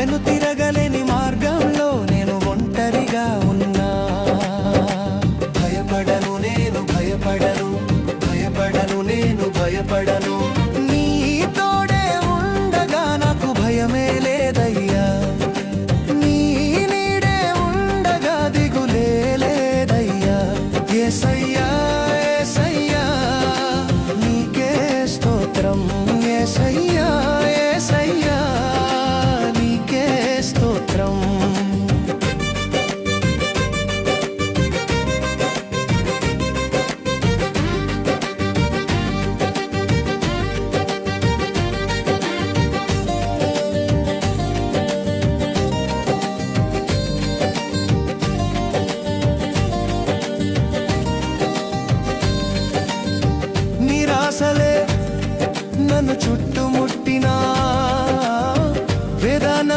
వెనుతిరగలేని మార్గంలో నేను ఒంటరిగా ఉన్నా. భయపడను నేను భయపడను, భయపడను నేను భయపడను. నీ తోడే ఉండగా నాకు భయమే లేదయ్యా. నీ నీడే ఉండగా దిగులే లేదయ్యా. యేసయ్యా యేసయ్యా నీకే స్తోత్రం. యేసయ్యా యేసయ్యా నీకే స్తోత్రం. నిరాశలే నన్ను చుట్టుముట్టినా, వేదన